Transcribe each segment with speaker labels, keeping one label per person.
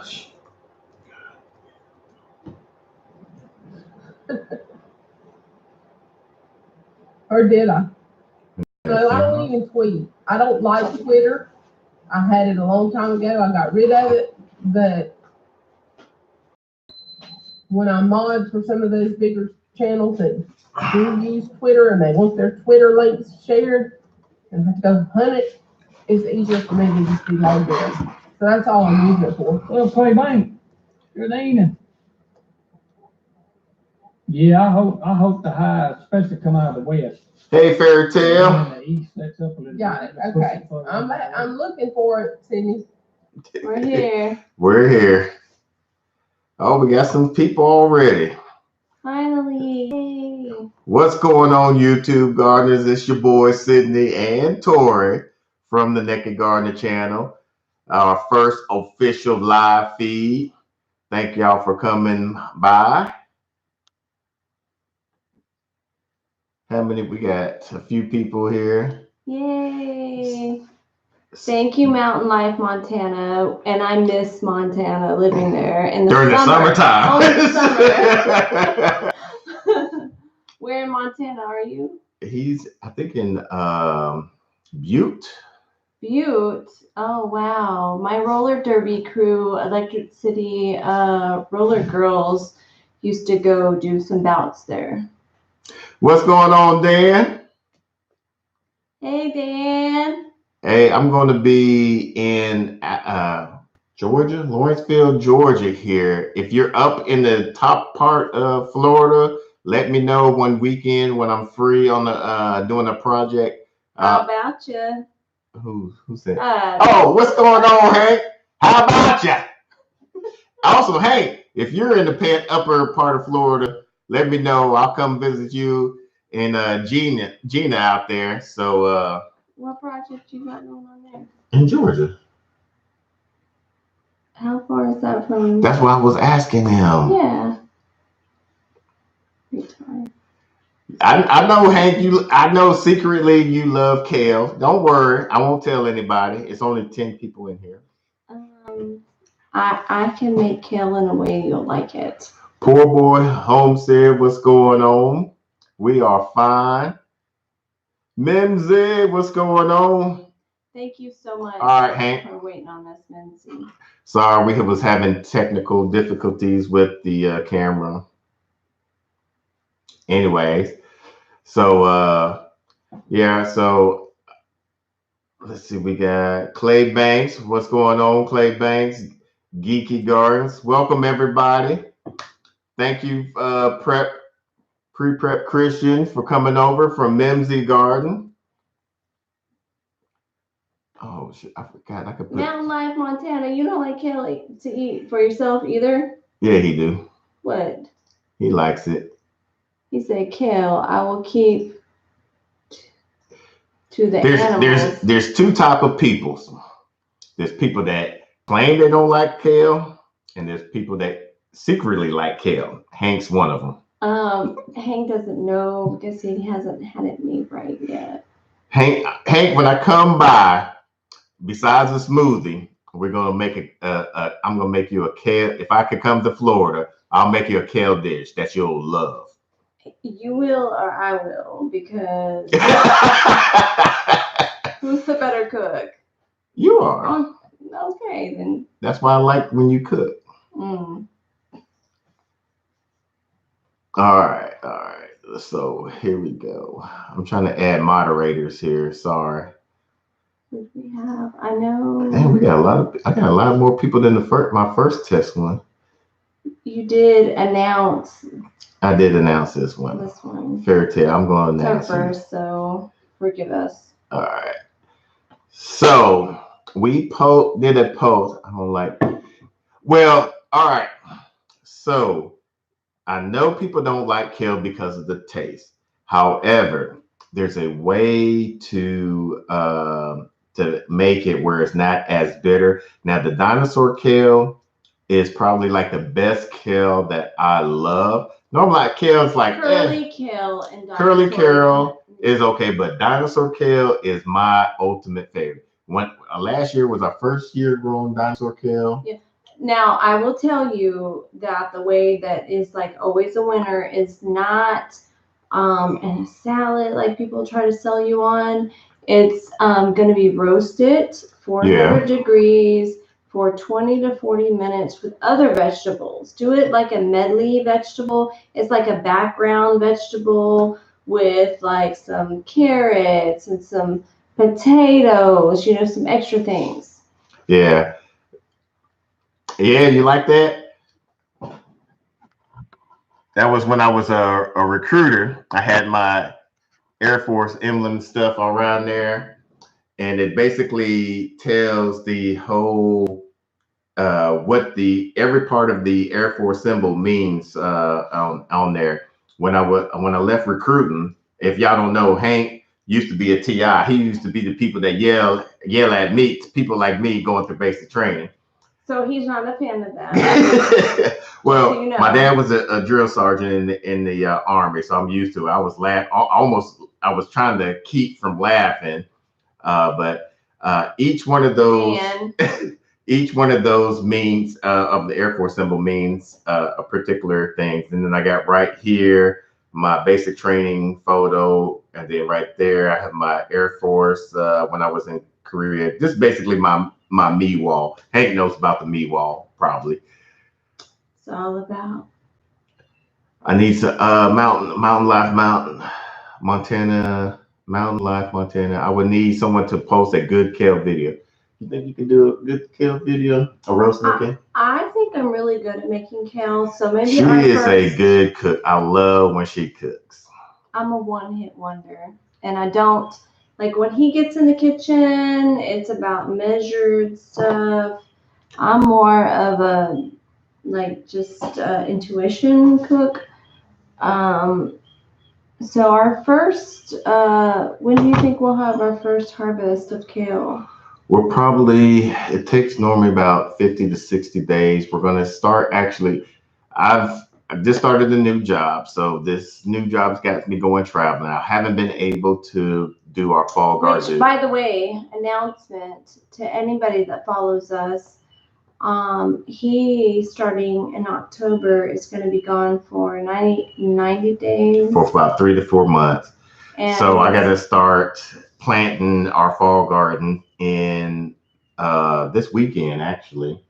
Speaker 1: gosh.
Speaker 2: Or did I? No, I don't even tweet. I don't like Twitter. I had it a long time ago. I got rid of it. But when I mod for some of those bigger channels that do use Twitter and they want their Twitter links shared and have to go hunt it, it's easier for me to just be logged in. So that's all I'm using it for.
Speaker 3: Well, play bank. Good evening. Yeah, I hope the highs, especially come out of the west.
Speaker 1: Hey, Fairy Tale.
Speaker 3: And the east lets up a little
Speaker 2: Got
Speaker 3: bit.
Speaker 2: it. Okay. I'm looking for it, Sydney.
Speaker 4: We're here.
Speaker 1: We're here. Oh, we got some people already.
Speaker 4: Finally. Yay.
Speaker 1: What's going on, YouTube gardeners? It's your boy Sydney and Tori from the Naked Gardener channel. Our first official live feed. Thank y'all for coming by. How many we got? A few people here.
Speaker 4: Yay. Thank you, Mountain Life, Montana. And I miss Montana, living there in the
Speaker 1: During the summertime.
Speaker 4: Only the summer. Where in Montana are you?
Speaker 1: He's, I think, in Butte.
Speaker 4: Butte. Oh, wow. My roller derby crew, Electric City Roller Girls, used to go do some bouts there.
Speaker 1: What's going on, Dan?
Speaker 4: Hey, Dan.
Speaker 1: Hey, I'm going to be in Georgia, Lawrenceville, Georgia here. If you're up in the top part of Florida, let me know one weekend when I'm free on the doing a project.
Speaker 4: How about you?
Speaker 1: Who said? Oh, what's going on, Hank? How about you? Also, Hank, if you're in the upper part of Florida, let me know. I'll come visit you and Gina out there. So
Speaker 4: what project you got going on there?
Speaker 1: in Georgia.
Speaker 4: How far is that from?
Speaker 1: That's why I was asking him.
Speaker 4: Yeah.
Speaker 1: I know, Hank, I know secretly you love Kale. Don't worry, I won't tell anybody. It's only 10 people in here.
Speaker 4: I can make Kale in a way you'll like it.
Speaker 1: Poor boy Homestead, what's going on? We are fine. Mimsy, what's going on?
Speaker 4: Thank you so much.
Speaker 1: All right, Hank.
Speaker 4: For waiting on us, Mimsy.
Speaker 1: Sorry, we was having technical difficulties with the camera. Anyways, so yeah, so let's see, we got Clay Banks. What's going on, Clay Banks? Geeky Gardens. Welcome everybody. Thank you, Pre-Prep Christian, for coming over from Mimsy Garden. Oh shit, I forgot I could put
Speaker 4: Mountain Life, Montana. You don't like kale to eat for yourself either?
Speaker 1: Yeah, he do.
Speaker 4: What?
Speaker 1: He likes it.
Speaker 4: He said, Kale, I will keep to the animals.
Speaker 1: There's two type of people. There's people that claim they don't like kale, and there's people that secretly like kale. Hank's one of them.
Speaker 4: Hank doesn't know because he hasn't had it made right yet.
Speaker 1: Hank, when I come by, besides a smoothie, we're gonna make I'm gonna make you a kale. If I could come to Florida, I'll make you a kale dish that you'll love.
Speaker 4: You will or I will, because who's the better cook?
Speaker 1: You are.
Speaker 4: Oh, okay, then.
Speaker 1: That's why I like when you cook.
Speaker 4: Mm.
Speaker 1: All right. So here we go. I'm trying to add moderators here. Sorry.
Speaker 4: Who do we have? I know.
Speaker 1: Damn, we got I got a lot more people than my first test one.
Speaker 4: You did announce.
Speaker 1: I did announce this one.
Speaker 4: This one.
Speaker 1: Fairy Tale. I'm going to announce
Speaker 4: first, so forgive us.
Speaker 1: All right. So we did a post. I don't like. Well, all right. So I know people don't like kale because of the taste. However, there's a way to make it where it's not as bitter. Now, the dinosaur kale is probably like the best kale that I love. Normally, kale is like
Speaker 4: curly kale and dinosaur.
Speaker 1: Curly kale is okay, but dinosaur kale is my ultimate favorite. Last year was our first year growing dinosaur kale.
Speaker 4: Yeah. Now, I will tell you that the way that is like always a winner is not in a salad like people try to sell you on. It's going to be roasted 400 degrees for 20 to 40 minutes with other vegetables. Do it like a medley vegetable. It's like a background vegetable with like some carrots and some potatoes, you know, some extra things.
Speaker 1: Yeah. Yeah, you like that? That was when I was a recruiter. I had my Air Force emblem stuff around there, and it basically tells the whole what the every part of the Air Force symbol means on there. When I left recruiting, if y'all don't know, Hank used to be a TI. He used to be the people that yell at me, people like me going through basic training.
Speaker 4: So he's not a fan of that.
Speaker 1: Well,
Speaker 4: So, you know.
Speaker 1: my dad was a drill sergeant in the Army, so I'm used to it. I was I was trying to keep from laughing, but each one of those. Each one of those means of the Air Force symbol means a particular thing. And then I got right here my basic training photo, and then right there I have my Air Force when I was in Korea. This is basically my me wall. Hank knows about the me wall probably.
Speaker 4: It's all about.
Speaker 1: I need some Mountain Life Montana. Mountain Life Montana. I would need someone to post a good kale video. You think you can do a good kale video? A roast kale?
Speaker 4: I think I'm really good at making kale, so maybe
Speaker 1: she is a good cook. I love when she cooks.
Speaker 4: I'm a one-hit wonder, and I don't like when he gets in the kitchen. It's about measured stuff. I'm more of a like just intuition cook. So our first, when do you think we'll have our first harvest of kale?
Speaker 1: We're probably, it takes normally about 50 to 60 days. We're going to start actually, I've just started a new job. So this new job's got me going traveling. I haven't been able to do our fall garden.
Speaker 4: Which, by the way, announcement to anybody that follows us, he starting in October is going to be gone for 90 days.
Speaker 1: For about 3 to 4 months. And so I got to start planting our fall garden in this weekend, actually.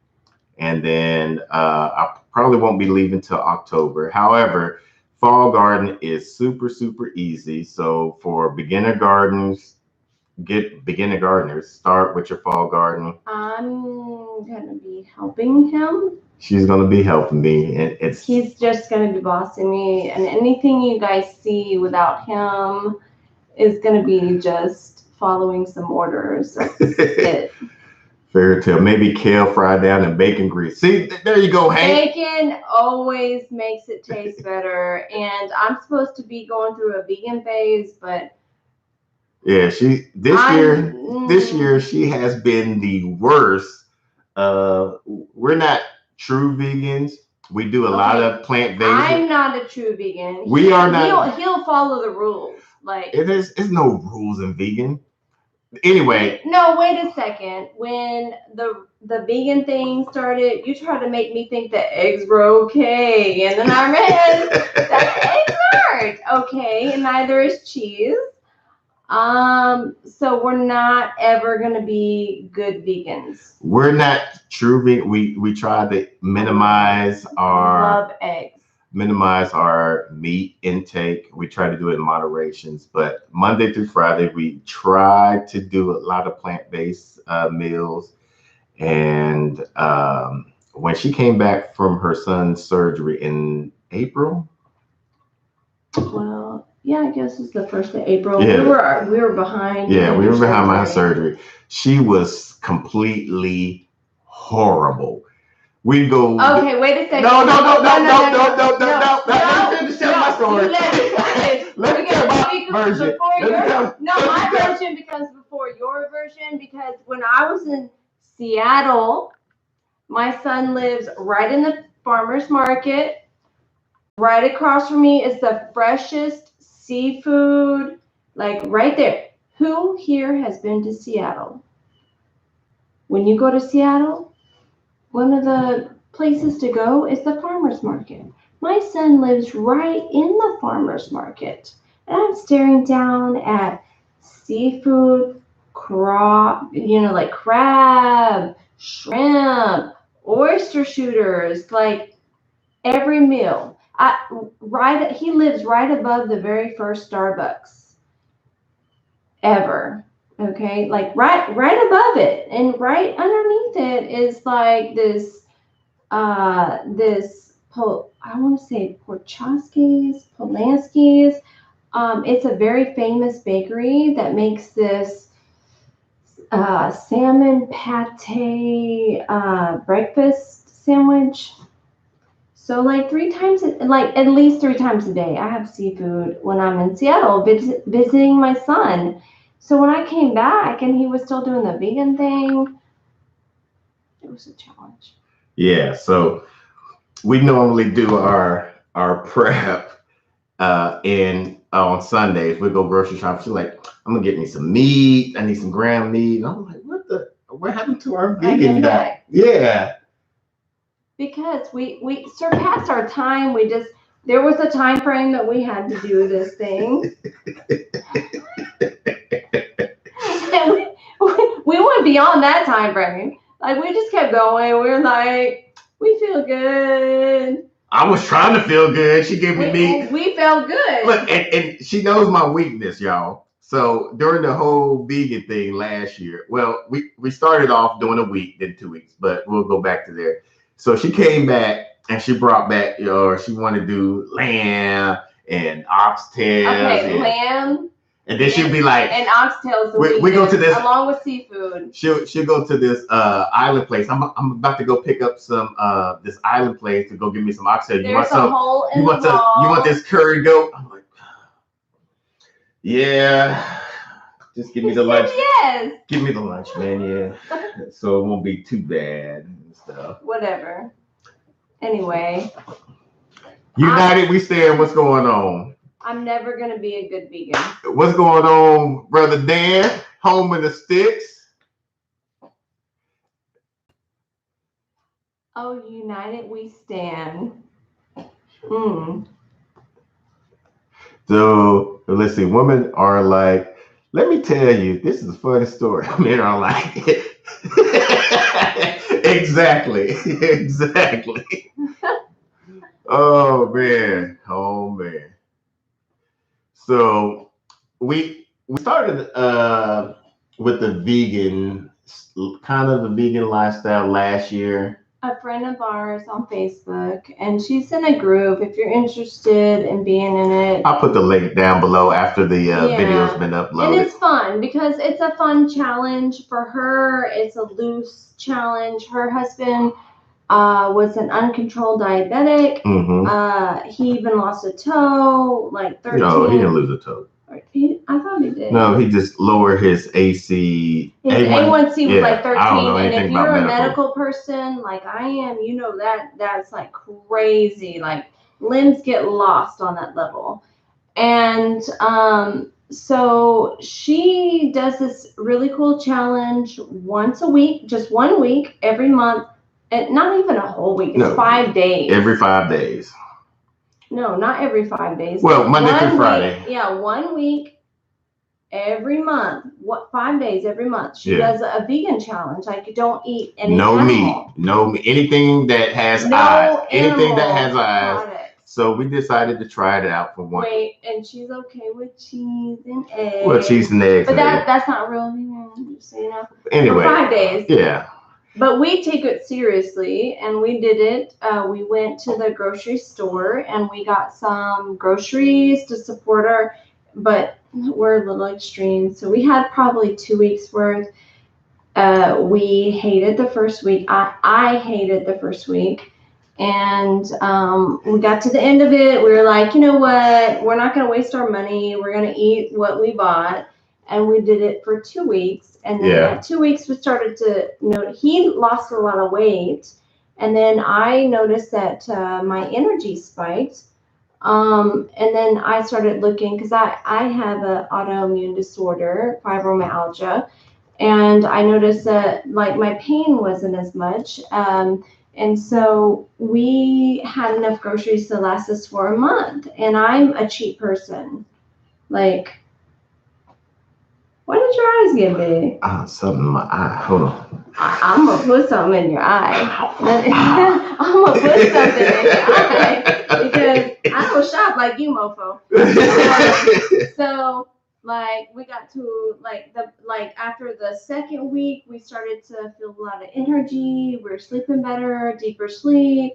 Speaker 1: And then I probably won't be leaving till October. However, fall garden is super, super easy. So for beginner gardeners, start with your fall garden.
Speaker 4: I'm gonna be helping him.
Speaker 1: She's gonna be helping me, and
Speaker 4: he's just gonna be bossing me, and anything you guys see without him is gonna be just following some orders. That's it.
Speaker 1: Fairy tale. Maybe kale fried down in bacon grease. See, there you go, Hank.
Speaker 4: Bacon always makes it taste better, and I'm supposed to be going through a vegan phase, but
Speaker 1: yeah, this year she has been the worst. We're not true vegans. We do a lot of plant-based.
Speaker 4: I'm not a true vegan.
Speaker 1: We are not.
Speaker 4: He'll follow the rules. Like
Speaker 1: there's no rules in vegan. Anyway.
Speaker 4: No, wait a second. When the vegan thing started, you tried to make me think that eggs were okay, and then I read that eggs aren't okay, and neither is cheese. So we're not ever gonna be good vegans.
Speaker 1: We're not true vegan. We try to minimize our meat intake. We try to do it in moderations, but Monday through Friday we try to do a lot of plant-based meals. And when she came back from her son's surgery in April.
Speaker 4: Well, yeah, I guess it's the 1st of April. Yeah. We were behind.
Speaker 1: Yeah, we were behind my surgery. She was completely horrible. We go.
Speaker 4: Okay, wait a second.
Speaker 1: No. Let me finish telling my story. Let me tell my version.
Speaker 4: My version before your version, because when I was in Seattle, my son lives right in the farmer's market. Right across from me is the freshest seafood, like right there. Who here has been to Seattle? When you go to Seattle, one of the places to go is the farmer's market. My son lives right in the farmer's market. And I'm staring down at seafood, like crab, shrimp, oyster shooters, like every meal. He lives right above the very first Starbucks ever. Okay, like right above it, and right underneath it is like this I want to say Polanski's. It's a very famous bakery that makes this salmon pate breakfast sandwich. So like at least 3 times a day, I have seafood when I'm in Seattle visiting my son. So when I came back and he was still doing the vegan thing, it was a challenge.
Speaker 1: Yeah, so we normally do our prep in on Sundays. We go grocery shopping. She's like, I'm gonna get me some meat. I need some ground meat. And I'm like, what happened to our vegan diet? Yeah.
Speaker 4: Because we surpassed our time. There was a time frame that we had to do this thing. And we went beyond that time frame. Like we just kept going. We were like, we feel good.
Speaker 1: I was trying to feel good. She gave me meat.
Speaker 4: We felt good.
Speaker 1: Look, and she knows my weakness, y'all. So during the whole vegan thing last year, well, we started off doing a week, then 2 weeks, but we'll go back to there. So she came back and she brought back, she wanted to do lamb and oxtails.
Speaker 4: Okay, lamb.
Speaker 1: And then she'll be like,
Speaker 4: and oxtails.
Speaker 1: We go to this
Speaker 4: along with seafood.
Speaker 1: She'll go to this island place. I'm about to go pick up some this island place to go give me some oxtails.
Speaker 4: You want
Speaker 1: this curry goat? I'm like, yeah. Just give me the lunch.
Speaker 4: Yes.
Speaker 1: Give me the lunch, man. Yeah. So it won't be too bad and stuff.
Speaker 4: Whatever. Anyway.
Speaker 1: United we stand. What's going on?
Speaker 4: I'm never gonna be a good vegan.
Speaker 1: What's going on, brother Dan? Home in the sticks.
Speaker 4: Oh, united we stand.
Speaker 1: So let's see. Women are like, let me tell you, this is a funny story. Men are like, exactly. Oh man. So we started with the vegan, kind of the vegan lifestyle last year.
Speaker 4: A friend of ours on Facebook, and she's in a group. If you're interested in being in it,
Speaker 1: I'll put the link down below after the video's been uploaded.
Speaker 4: And it's fun because it's a fun challenge for her. It's a loose challenge. Her husband was an uncontrolled diabetic.
Speaker 1: Mm-hmm.
Speaker 4: He even lost a toe, like 13.
Speaker 1: No, he didn't lose a toe.
Speaker 4: I thought he did.
Speaker 1: No, he just lowered his AC.
Speaker 4: His A1C was like 13.
Speaker 1: I don't know anything
Speaker 4: and if you're
Speaker 1: about
Speaker 4: a medical person like I am, you know that's like crazy. Like limbs get lost on that level. And so she does this really cool challenge once a week, just 1 week, every month. And not even a whole week. It's 5 days.
Speaker 1: Every 5 days.
Speaker 4: No, not every 5 days.
Speaker 1: Well, Monday through Friday.
Speaker 4: 1 week every month. 5 days every month. She does a vegan challenge. Like you don't eat any
Speaker 1: meat. No meat. Anything that has eyes. Anything that has eyes. Products. So we decided to try it out for one.
Speaker 4: Wait, and she's okay with cheese and eggs.
Speaker 1: Well, cheese and eggs.
Speaker 4: But that's not real vegan, just so you know.
Speaker 1: Anyway.
Speaker 4: For 5 days.
Speaker 1: Yeah.
Speaker 4: But we take it seriously, and we did it. We went to the grocery store, and we got some groceries to support our, but we're a little extreme. So we had probably 2 weeks worth. We hated the first week. I hated the first week. And we got to the end of it. We were like, you know what? We're not going to waste our money. We're going to eat what we bought. And we did it for 2 weeks. And then at 2 weeks, we started to note he lost a lot of weight. And then I noticed that my energy spiked. And then I started looking because I have an autoimmune disorder, fibromyalgia. And I noticed that like my pain wasn't as much. And so we had enough groceries to last us for a month. And I'm a cheap person. Like, why did your eyes get big?
Speaker 1: Something in my eye. Hold on.
Speaker 4: I'm gonna put something in your eye. I'm gonna put something in your eye because I don't shop like you, mofo. So like we got to like after the second week, we started to feel a lot of energy. We were sleeping better, deeper sleep.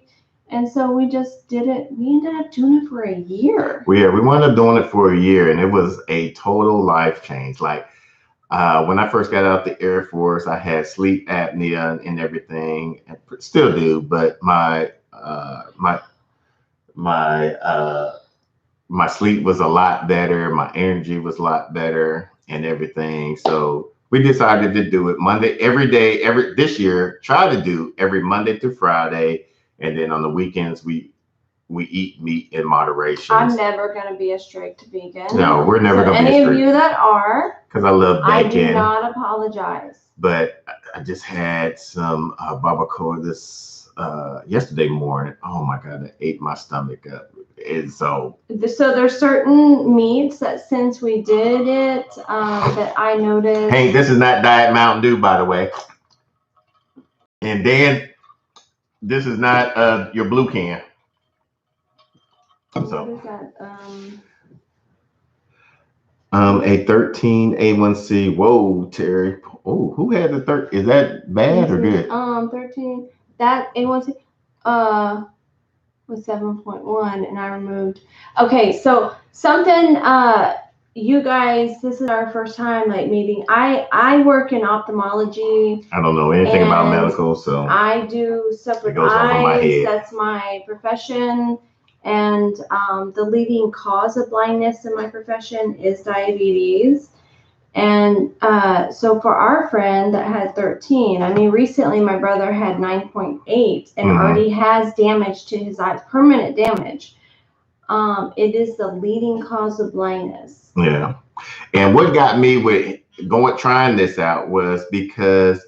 Speaker 4: And so we just did it. We ended up doing it for a year.
Speaker 1: We wound up doing it for a year, and it was a total life change. Like when I first got out the Air Force, I had sleep apnea and everything, and still do. But my sleep was a lot better. My energy was a lot better, and everything. So we decided to do it Monday every day. This year, try to do every Monday through Friday, and then on the weekends we eat meat in moderation.
Speaker 4: I'm never gonna be a strict vegan.
Speaker 1: No, we're never gonna be
Speaker 4: any
Speaker 1: strict.
Speaker 4: Of you that are,
Speaker 1: because I love bacon.
Speaker 4: I do not apologize.
Speaker 1: But I just had some barbacoa this yesterday morning. Oh my God, it ate my stomach up. And so
Speaker 4: there's certain meats that since we did it that I noticed.
Speaker 1: Hey, this is not Diet Mountain Dew, by the way. And Dan, this is not your blue can.
Speaker 4: What is that?
Speaker 1: A 13 A1C. Whoa, Terry. Oh, who had the 13? Is that bad or good?
Speaker 4: 13. That A1C was 7.1, and I removed. Okay, so something. You guys, this is our first time like meeting. I work in ophthalmology.
Speaker 1: I don't know anything about medical, so
Speaker 4: I do stuff with eyes. That's my profession. And the leading cause of blindness in my profession is diabetes. And so for our friend that had 13, I mean, recently my brother had 9.8 and already has damage to his eyes, permanent damage. It is the leading cause of blindness.
Speaker 1: Yeah. And what got me with trying this out was because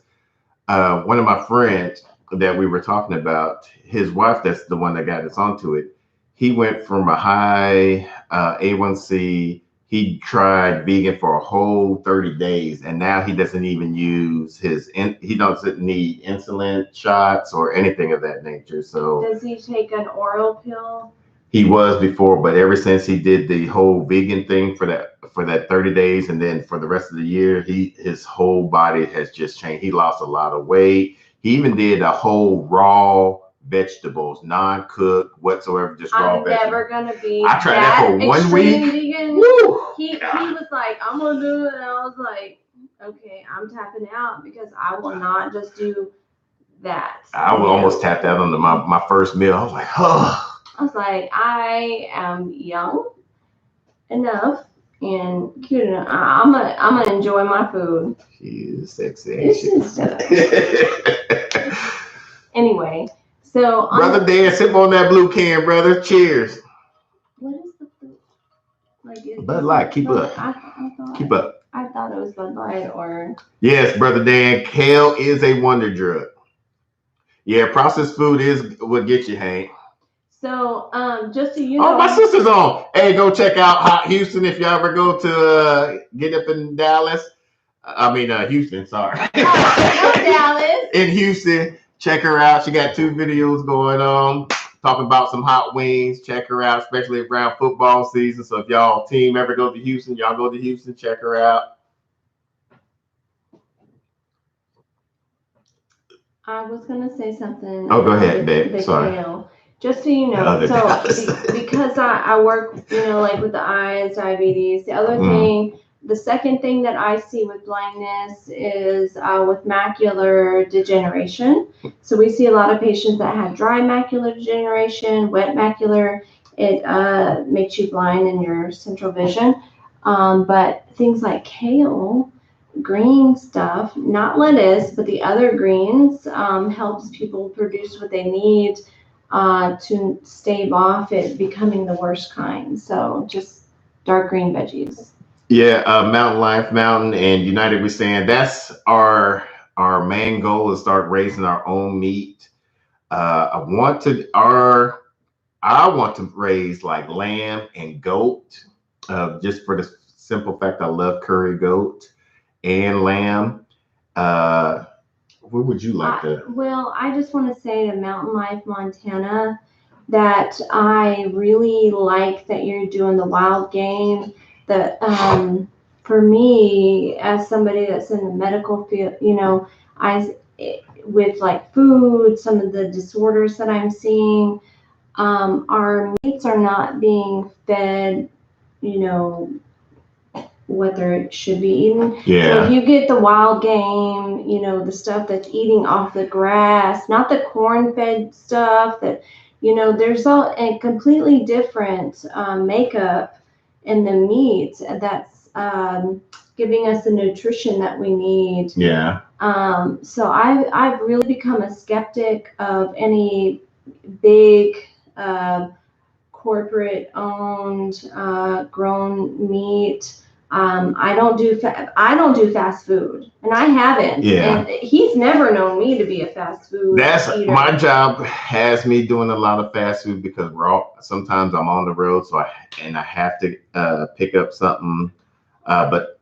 Speaker 1: one of my friends that we were talking about, his wife, that's the one that got us onto it. He went from a high A1C. He tried vegan for a whole 30 days, and now he doesn't even use he doesn't need insulin shots or anything of that nature. So
Speaker 4: does he take an oral pill?
Speaker 1: He was before, but ever since he did the whole vegan thing for that 30 days, and then for the rest of the year, his whole body has just changed. He lost a lot of weight. He even did a whole raw vegetables, non-cooked whatsoever, just raw vegetables.
Speaker 4: I'm never gonna be.
Speaker 1: I tried that for 1 week.
Speaker 4: Vegan. Woo! He was like, I'm gonna do it, and I was like, okay, I'm tapping out because I will not just do that.
Speaker 1: I was almost tapped out on my first meal. I was like, oh.
Speaker 4: I was like, I am young enough and cute enough. I'm gonna enjoy my food.
Speaker 1: She's sexy.
Speaker 4: It's just anyway. So
Speaker 1: brother Dan, sip on that blue can, brother. Cheers.
Speaker 4: What is the blue? Like
Speaker 1: Bud Light. Keep up. Keep up.
Speaker 4: I thought it was Bud Light or.
Speaker 1: Yes, brother Dan. Kale is a wonder drug. Yeah, processed food is what gets you, Hank.
Speaker 4: So, just so you know.
Speaker 1: Oh, my sister's on. Hey, go check out Hot Houston if y'all ever go to get up in Dallas. Houston, sorry.
Speaker 4: Dallas.
Speaker 1: In Houston, check her out. She got 2 videos going on talking about some hot wings. Check her out, especially around football season. So if y'all team ever go to Houston, y'all go to Houston, check her out.
Speaker 4: I was gonna say something.
Speaker 1: Oh, go ahead, babe. Sorry.
Speaker 4: Kale. Just so you know, because I work, like with the eyes, diabetes. The other thing, the second thing that I see with blindness is with macular degeneration. So we see a lot of patients that have dry macular degeneration, wet macular. It makes you blind in your central vision. But things like kale, green stuff, not lettuce, but the other greens, helps people produce what they need to stave off it becoming the worst kind. So just dark green veggies.
Speaker 1: Yeah, Mountain Life Mountain and United We Stand. That's our main goal is start raising our own meat. I want to raise like lamb and goat, just for the simple fact I love curry goat and lamb. Uh, what would you like to?
Speaker 4: Well, I just want to say to Mountain Life Montana that I really like that you're doing the wild game. That for me, as somebody that's in the medical field, I with like food, some of the disorders that I'm seeing, our meats are not being fed, you know, what they should be eating. So
Speaker 1: Yeah,
Speaker 4: if you get the wild game, the stuff that's eating off the grass, not the corn-fed stuff there's a completely different makeup in the meat that's giving us the nutrition that we need.
Speaker 1: yeah,
Speaker 4: So I've really become a skeptic of any big corporate owned grown meat. I don't do fast food, and I haven't.
Speaker 1: yeah.
Speaker 4: And he's never known me to be a fast food
Speaker 1: That's
Speaker 4: eater.
Speaker 1: my job has me doing a lot of fast food because sometimes I'm on the road, so I have to pick up something. But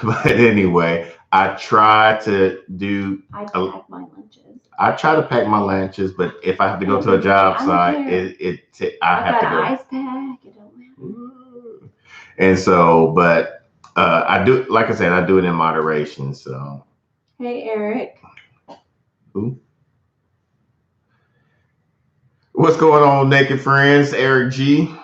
Speaker 1: but anyway, I try to do.
Speaker 4: I pack my lunches.
Speaker 1: I try to pack my lunches, but if I have to go to a job site, I
Speaker 4: I've
Speaker 1: have to
Speaker 4: got
Speaker 1: go.
Speaker 4: an ice pack. It don't matter.
Speaker 1: And so, but I do, like I said, I do it in moderation. So,
Speaker 4: Hey, Eric.
Speaker 1: who? What's going on, naked friends? Eric G.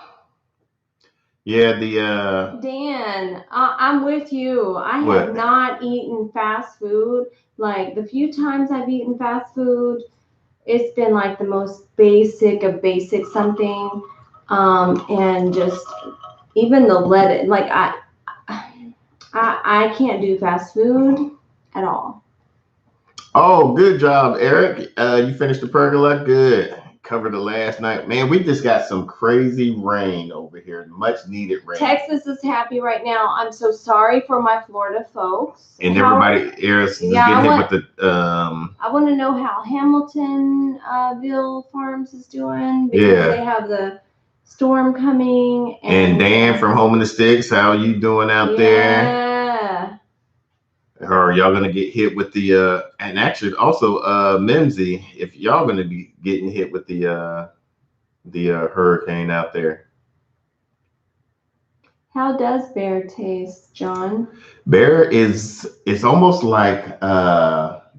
Speaker 1: Yeah, the
Speaker 4: Dan, I'm with you. I
Speaker 1: What?
Speaker 4: have not eaten fast food. Like the few times I've eaten fast food, it's been like the most basic of basic something. And just even the lettuce, like I can't do fast food at all.
Speaker 1: Oh, good job, Eric. You finished the pergola. Good. Covered the last night. Man, we just got some crazy rain over here. Much needed rain.
Speaker 4: Texas is happy right now. I'm so sorry for my Florida folks.
Speaker 1: And everybody is getting hit with the
Speaker 4: I want to know how Hamiltonville Farms is doing because they have the storm coming.
Speaker 1: And Dan from Home in the Sticks, how you doing out there?
Speaker 4: Yeah.
Speaker 1: Or y'all gonna get hit with the and actually also Mimsy, if y'all gonna be getting hit with the hurricane out there.
Speaker 4: How does bear taste, John?
Speaker 1: Bear it's almost like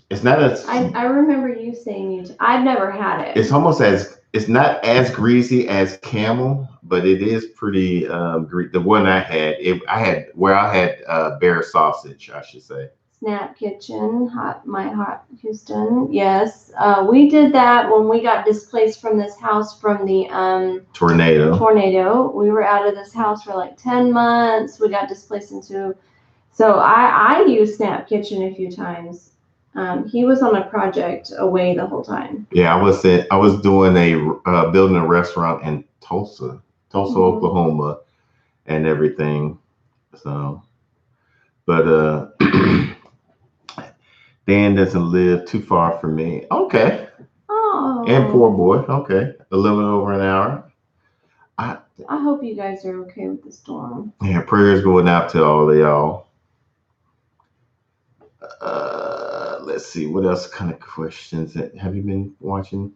Speaker 1: it's not as
Speaker 4: I remember you saying I've never had it.
Speaker 1: It's almost it's not as greasy as camel, but it is pretty the one I had I had bear sausage, I should say.
Speaker 4: Snap Kitchen, hot Houston. Yes, we did that when we got displaced from this house from the tornado. We were out of this house for like 10 months. We got displaced into. So I used Snap Kitchen a few times. He was on a project away the whole time.
Speaker 1: Yeah, I was doing building a restaurant in Tulsa, Oklahoma, and everything. So, but Dan doesn't live too far from me. Okay.
Speaker 4: Oh.
Speaker 1: And poor boy. Okay, a little over an hour.
Speaker 4: I hope you guys are okay with the storm.
Speaker 1: Yeah, prayers going out to all of y'all. Let's see, what else kind of questions have you been watching?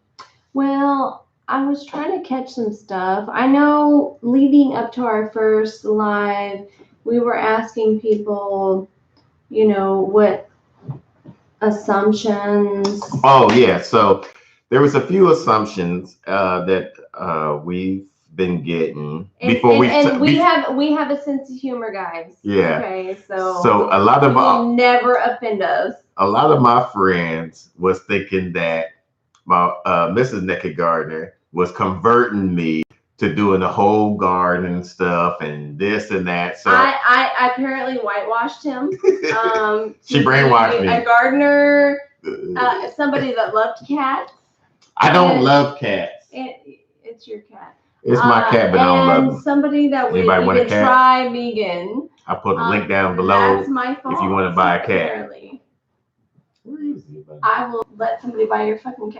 Speaker 4: Well, I was trying to catch some stuff. I know leading up to our first live, we were asking people, what assumptions.
Speaker 1: Oh yeah, so there was a few assumptions that we've been getting before we
Speaker 4: have a sense of humor, guys.
Speaker 1: Yeah.
Speaker 4: Okay, so
Speaker 1: a lot of
Speaker 4: will never offend us.
Speaker 1: A lot of my friends was thinking that my Mrs. Naked Gardener was converting me to doing the whole garden stuff and this and that. So
Speaker 4: I apparently whitewashed him.
Speaker 1: She brainwashed me.
Speaker 4: A gardener, somebody that loved cats.
Speaker 1: I don't love cats.
Speaker 4: It's your cat.
Speaker 1: It's my cat, but I don't love
Speaker 4: and
Speaker 1: him.
Speaker 4: somebody that would
Speaker 1: Anybody want a
Speaker 4: even
Speaker 1: cat?
Speaker 4: try vegan.
Speaker 1: I put a link down below.
Speaker 4: That's my fault.
Speaker 1: If you want to buy a cat.
Speaker 4: Apparently.
Speaker 1: Where is he?
Speaker 4: I will let somebody buy your fucking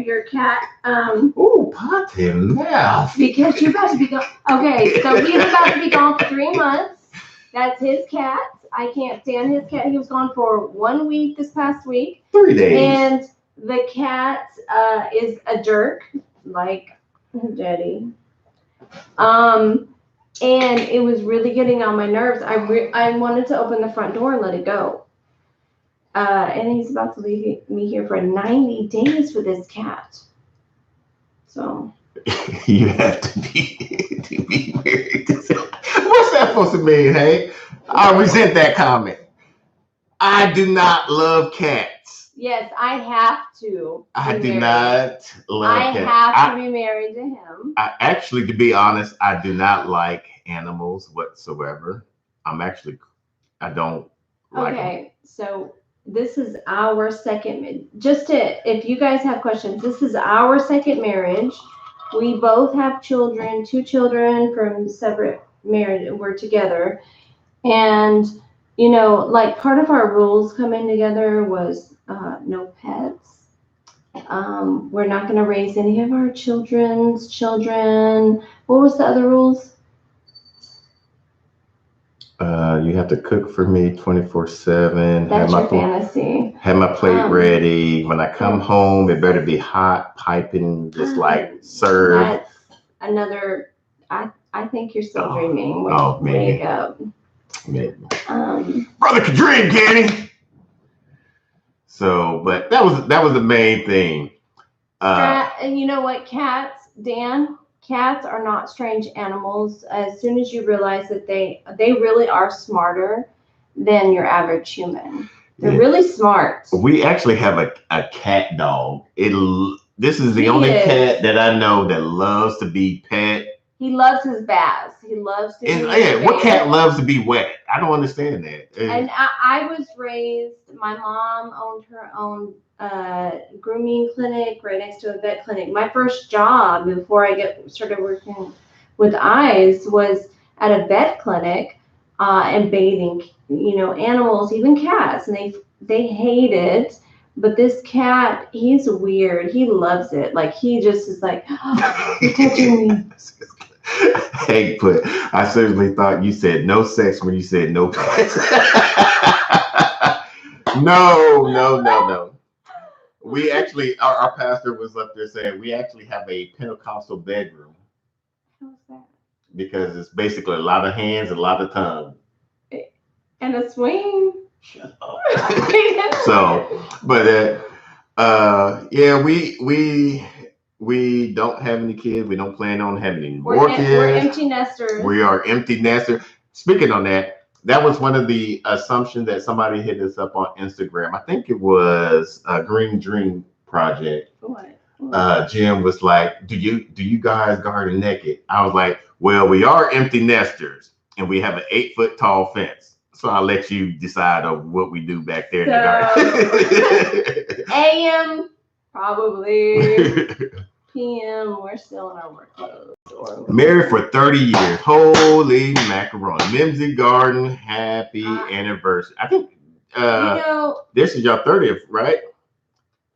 Speaker 4: your cat.
Speaker 1: Ooh, pot in mouth.
Speaker 4: Because you're about to be gone. Okay, so he's about to be gone for 3 months. That's his cat. I can't stand his cat. He was gone for 1 week this past week.
Speaker 1: 3 days.
Speaker 4: And the cat is a jerk, like Daddy. And it was really getting on my nerves. I wanted to open the front door and let it go. And he's about to leave me here for 90 days with this cat. So.
Speaker 1: You have to be married to someone. What's that supposed to mean, hey? I resent that comment. I do not love cats.
Speaker 4: Yes, I have to.
Speaker 1: I do not love cats.
Speaker 4: I have to be married to him.
Speaker 1: Actually, to be honest, I do not like animals whatsoever. I don't like them.
Speaker 4: Okay, so this is our second. If you guys have questions, this is our second marriage. We both have children, 2 children from separate marriage. We're together. And, like part of our rules coming together was no pets. We're not going to raise any of our children's children. What was the other rules?
Speaker 1: You have to cook for me 24/7.
Speaker 4: That's your fantasy.
Speaker 1: Have my plate ready. When I come home, it better be hot, piping, just like serve.
Speaker 4: That's another. I think you're still dreaming. Wake up.
Speaker 1: Maybe. Brother can dream, Kenny. So, but that was the main thing.
Speaker 4: And you know what, Dan? Cats are not strange animals. As soon as you realize that they really are smarter than your average human. They're really smart.
Speaker 1: We actually have a cat dog. This is the only cat that I know that loves to be pet.
Speaker 4: He loves his baths. He loves to be
Speaker 1: what cat loves to be wet? I don't understand that.
Speaker 4: And I was raised, my mom owned her own grooming clinic right next to a vet clinic. My first job before I started working with eyes was at a vet clinic and bathing, animals, even cats, and they hate it. But this cat, he's weird. He loves it. Like he just is like, oh, you're touching me.
Speaker 1: Hey, but I certainly thought you said no sex when you said no pets. No. We actually, our pastor was up there saying we actually have a Pentecostal bedroom.
Speaker 4: How's that?
Speaker 1: Because it's basically a lot of hands and a lot of tongue.
Speaker 4: And a swing.
Speaker 1: Shut up. So, but yeah, we don't have any kids. We don't plan on having any more kids.
Speaker 4: We're empty nesters.
Speaker 1: We are empty nesters. Speaking on that was one of the assumptions that somebody hit us up on Instagram. I think it was a Green Dream Project.
Speaker 4: What?
Speaker 1: Jim was like, do you guys garden naked? I was like, well, we are empty nesters and we have an 8-foot tall fence. So I'll let you decide on what we do back there in the garden.
Speaker 4: AM, probably. PM, we're still in our work clothes.
Speaker 1: Married for 30 years. Holy macaroni. Mimsy Garden, happy anniversary. I think this is your 30th, right?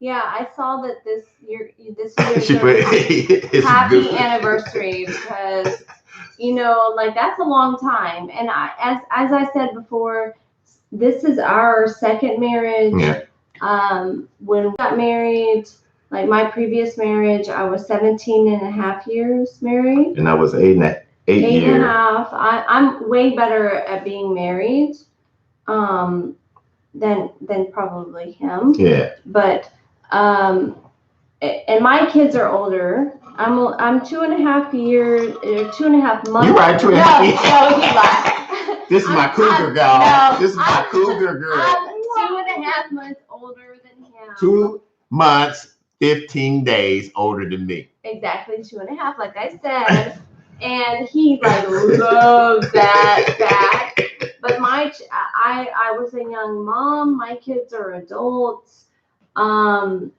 Speaker 4: Yeah, I saw that this year happy anniversary because like that's a long time. And as I said before, this is our second marriage.
Speaker 1: Yeah.
Speaker 4: When we got married, like my previous marriage, I was 17 and a half years married.
Speaker 1: And I was 8 years.
Speaker 4: 8 and a half. I'm way better at being married than probably him.
Speaker 1: Yeah.
Speaker 4: But and my kids are older. I'm 2.5 years, 2.5 months.
Speaker 1: You're right, 2.5 years.
Speaker 4: No, he lied.
Speaker 1: This is my cougar girl.
Speaker 4: No,
Speaker 1: this is my cougar girl.
Speaker 4: I'm 2.5 months older than him.
Speaker 1: 2 months, 15 days older than me.
Speaker 4: Exactly 2.5, like I said. And he like loves that fact. But I was a young mom. My kids are adults. And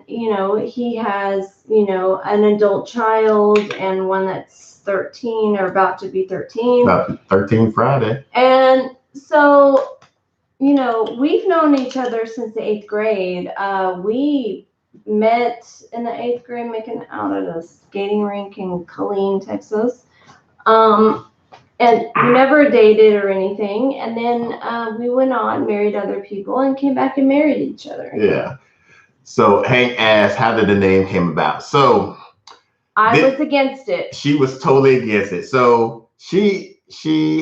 Speaker 4: he has an adult child and one that's 13 or about to be 13.
Speaker 1: About 13 Friday.
Speaker 4: And so we've known each other since the 8th grade. We met in the 8th grade making out at a skating rink in Killeen, Texas. And we never dated or anything. And then we went on, married other people, and came back and married each other.
Speaker 1: Yeah. So Hank asked, how did the name came about? So
Speaker 4: I was against it.
Speaker 1: She was totally against it. So she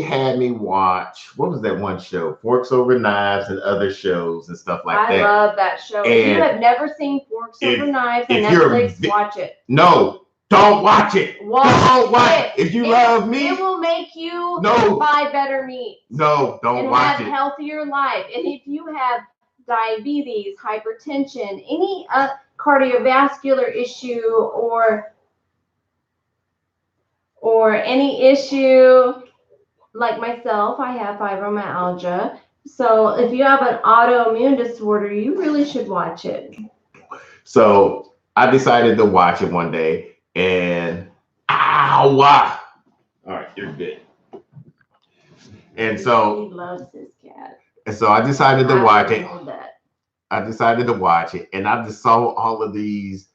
Speaker 1: had me watch, what was that one show? Forks Over Knives and other shows and stuff like that.
Speaker 4: I love that show. If you have never seen Forks Over Knives on Netflix, watch it.
Speaker 1: No, don't watch it. Don't watch it. If you love meat,
Speaker 4: it will make you buy better meat.
Speaker 1: No, don't watch it.
Speaker 4: And have healthier life. And if you have diabetes, hypertension, any cardiovascular issue or any issue like myself, I have fibromyalgia. So if you have an autoimmune disorder, you really should watch it.
Speaker 1: So I decided to watch it one day, and all right, you're good. And so
Speaker 4: he loves his cat.
Speaker 1: And so I decided to watch it. I decided to watch it, and I just saw all of these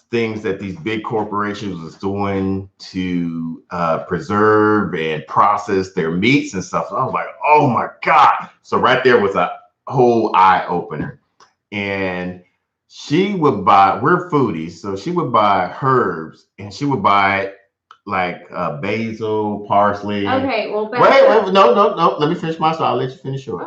Speaker 1: things that these big corporations was doing to preserve and process their meats and stuff. So I was like, oh my God. So right there was a whole eye opener. And she would buy, we're foodies, so she would buy herbs, and she would buy like basil, parsley.
Speaker 4: Okay, well,
Speaker 1: wait, no. Let me finish my story. I'll let you finish yours.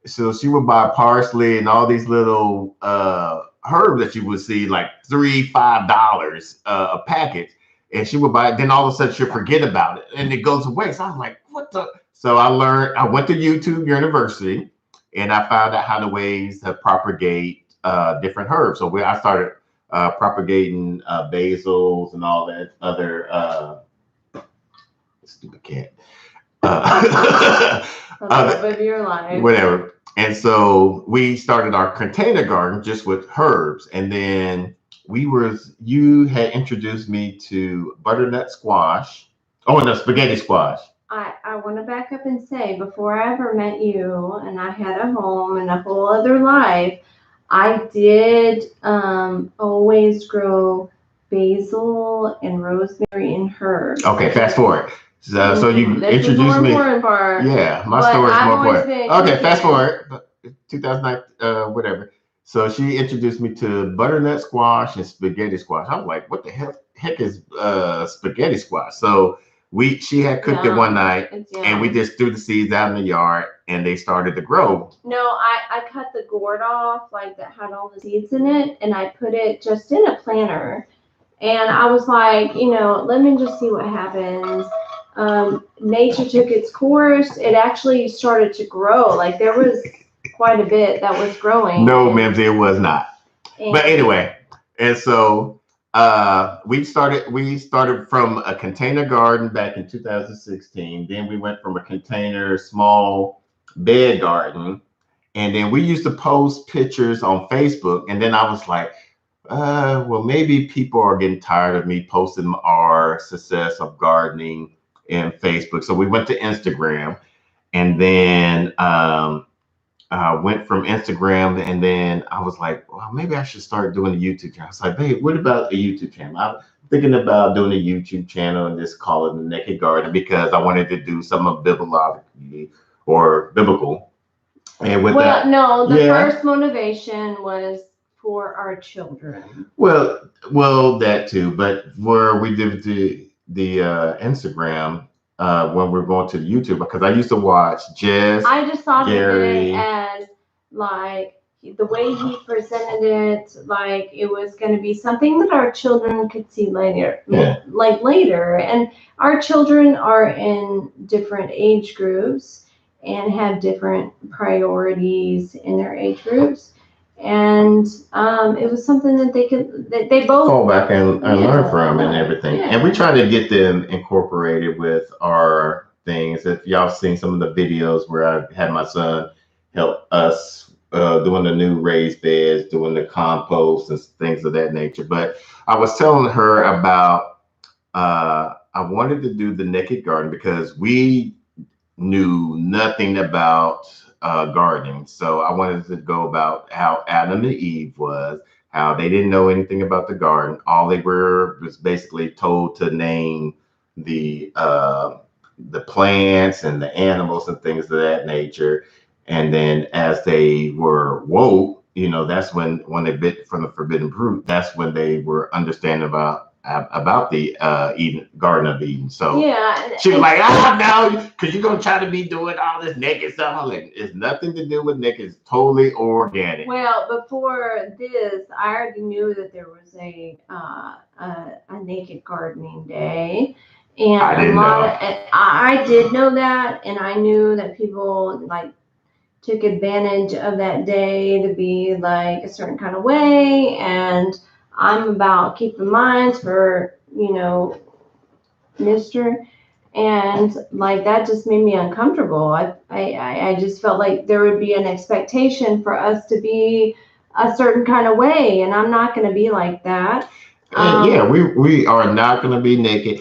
Speaker 1: So she would buy parsley and all these little herbs that you would see like $3-5 a packet, and she would buy it. Then all of a sudden she'll forget about it, and it goes away. So I was like, what the? So I went to YouTube University, and I found out how to ways to propagate different herbs. So I started propagating basils and all that other stupid cat.
Speaker 4: The love of your life.
Speaker 1: Whatever. And so we started our container garden just with herbs. And then you had introduced me to butternut squash. Oh, no, spaghetti squash.
Speaker 4: I want to back up and say, before I ever met you and I had a home and a whole other life, I did always grow basil and rosemary and herbs.
Speaker 1: Okay, fast forward. So you introduced me.
Speaker 4: Part.
Speaker 1: Yeah, my story is more important. Okay, fast forward. 2009, whatever. So she introduced me to butternut squash and spaghetti squash. I was like, what the heck is spaghetti squash? So she had cooked it one night, and we just threw the seeds out in the yard, and they started to grow.
Speaker 4: No, I cut the gourd off, like that had all the seeds in it, and I put it just in a planter. And I was like, let me just see what happens. Nature took its course. It actually started to grow. Like there was quite a bit that was growing.
Speaker 1: No, ma'am, it was not. But anyway, and so we started from a container garden back in 2016. Then we went from a container small bed garden, and then we used to post pictures on Facebook. And then I was like, well, maybe people are getting tired of me posting our success of gardening in Facebook. So we went to Instagram, and then went from Instagram, and then I was like, well, maybe I should start doing a YouTube channel. I was like, babe, what about a YouTube channel? I'm thinking about doing a YouTube channel and just call it The Naked Garden, because I wanted to do something biblical. And with
Speaker 4: the first motivation was for our children.
Speaker 1: Well, that too, but where we did the Instagram when we're going to the YouTube, because I used to watch Jess.
Speaker 4: I just thought of it as like the way he presented it, like it was going to be something that our children could see later, later. And our children are in different age groups and have different priorities in their age groups. And it was something that they both
Speaker 1: fall back and learn from and everything. Yeah. And we try to get them incorporated with our things. If y'all seen some of the videos where I had my son help us doing the new raised beds, doing the compost and things of that nature. But I was telling her about I wanted to do the naked garden because we knew nothing about gardening. So I wanted to go about how Adam and Eve was, how they didn't know anything about the garden. All they were was basically told to name the plants and the animals and things of that nature. And then as they were woke, that's when they bit from the forbidden fruit. That's when they were understanding about the Garden of Eden. So
Speaker 4: Yeah.
Speaker 1: she was like, no, because you're gonna try to be doing all this naked stuff. I'm like, it's nothing to do with naked. It's totally organic.
Speaker 4: Well, before this, I already knew that there was a naked gardening day, and
Speaker 1: I didn't know.
Speaker 4: I did know that, and I knew that people like took advantage of that day to be like a certain kind of way, and I'm about keeping minds for Mister. And like that just made me uncomfortable. I just felt like there would be an expectation for us to be a certain kind of way, and I'm not going to be like that.
Speaker 1: Yeah, we are not going to be naked.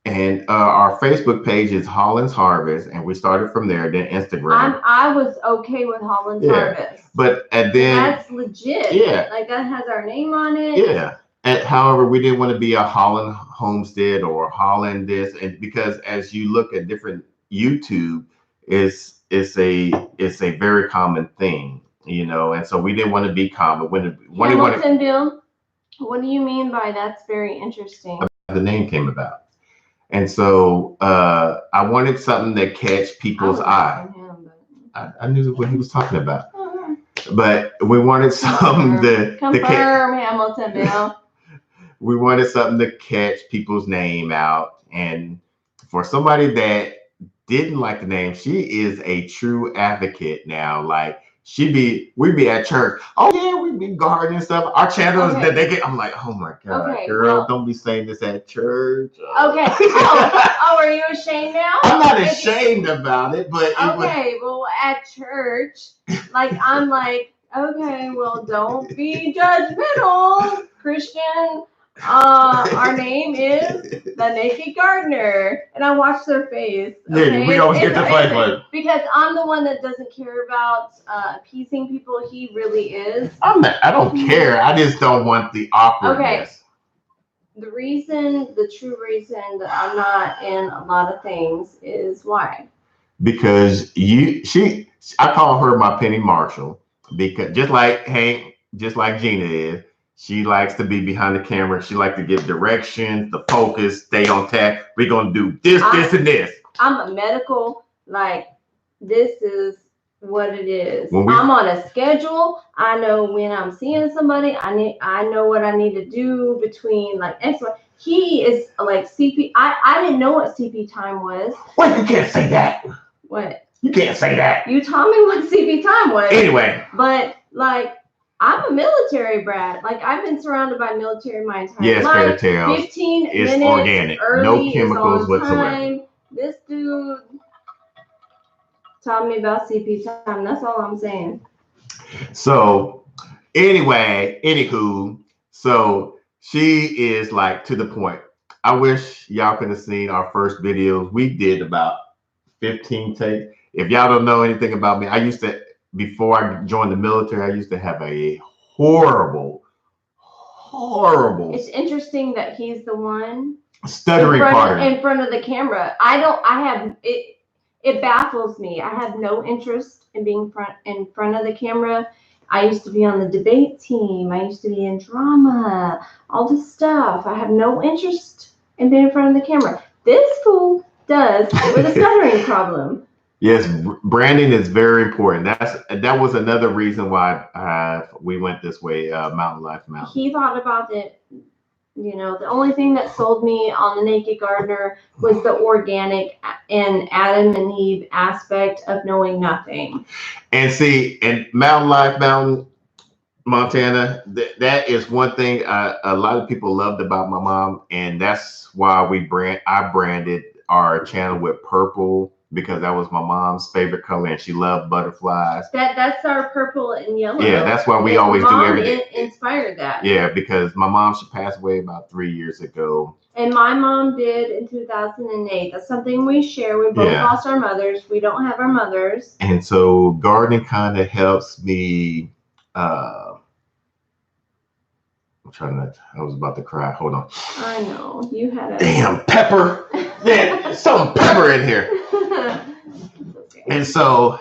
Speaker 1: And our Facebook page is Holland's Harvest, and we started from there. Then Instagram.
Speaker 4: I was okay with Holland's Harvest,
Speaker 1: but and
Speaker 4: and
Speaker 1: then
Speaker 4: that's legit.
Speaker 1: Yeah.
Speaker 4: Like that has our name on it.
Speaker 1: Yeah. However, we didn't want to be a Holland Homestead or Holland this, and because as you look at different YouTube, it's a very common thing, and so we didn't want to be common.
Speaker 4: Hamiltonville. What do you mean by that's very interesting?
Speaker 1: The name came about, and so I wanted something that catch people's eye. I knew what he was talking about, but we wanted something to
Speaker 4: confirm Hamiltonville.
Speaker 1: We wanted something to catch people's name out. And for somebody that didn't like the name, she is a true advocate now. Like we'd be at church. Oh yeah, we'd be gardening and stuff. Our channel is that they get. I'm like, oh my God, girl, don't be saying this at church.
Speaker 4: Okay. Oh, are you ashamed now?
Speaker 1: I'm not ashamed about it, but
Speaker 4: well, at church, like I'm like, okay, well, don't be judgmental, Christian. Our name is the Naked Gardener, and I watch their face. Okay?
Speaker 1: Yeah, we always get the face
Speaker 4: because I'm the one that doesn't care about appeasing people. He really is.
Speaker 1: I don't care. I just don't want the awkwardness.
Speaker 4: Okay. The true reason that I'm not in a lot of things is why.
Speaker 1: Because I call her my Penny Marshall, because just like Gina is. She likes to be behind the camera. She likes to give directions, the focus, stay on task. We're going to do this, and this.
Speaker 4: I'm a medical, like, this is what it is. I'm on a schedule. I know when I'm seeing somebody. I know what I need to do between, like, excellent. He is, like, CP. I didn't know what CP time was.
Speaker 1: Wait, you can't say that.
Speaker 4: What?
Speaker 1: You can't say that.
Speaker 4: You told me what CP time was.
Speaker 1: Anyway.
Speaker 4: But, like, I'm a military brat. Like I've been surrounded by military my entire
Speaker 1: life.
Speaker 4: Fairy
Speaker 1: Tales.
Speaker 4: 15
Speaker 1: it's
Speaker 4: minutes
Speaker 1: organic.
Speaker 4: early,
Speaker 1: no chemicals whatsoever.
Speaker 4: Time. This dude taught me about CP time. That's all I'm saying.
Speaker 1: So anywho, so she is like to the point. I wish y'all could have seen our first videos. We did about 15 takes. If y'all don't know anything about me, before I joined the military, I used to have a horrible.
Speaker 4: It's interesting that he's the one
Speaker 1: stuttering
Speaker 4: in front of the camera. It baffles me. I have no interest in being in front of the camera. I used to be on the debate team. I used to be in drama, all this stuff. I have no interest in being in front of the camera. This fool does with a stuttering problem.
Speaker 1: Yes, branding is very important. That was another reason why we went this way, Mountain Life Mountain.
Speaker 4: He thought about it. The only thing that sold me on the Naked Gardener was the organic and Adam and Eve aspect of knowing nothing.
Speaker 1: And see, in Mountain Life Mountain, Montana, that is one thing a lot of people loved about my mom, and that's why I branded our channel with purple because that was my mom's favorite color, and she loved butterflies.
Speaker 4: That's our purple and yellow.
Speaker 1: Yeah, that's why we always do everything.
Speaker 4: Inspired that.
Speaker 1: Yeah, because my mom, she passed away about 3 years ago.
Speaker 4: And my mom did in 2008. That's something we share. We both lost our mothers. We don't have our mothers.
Speaker 1: And so gardening kind of helps me. I'm trying to. I was about to cry. Hold on.
Speaker 4: I know you had a
Speaker 1: damn pepper. Yeah, some pepper in here.
Speaker 4: Okay.
Speaker 1: And so,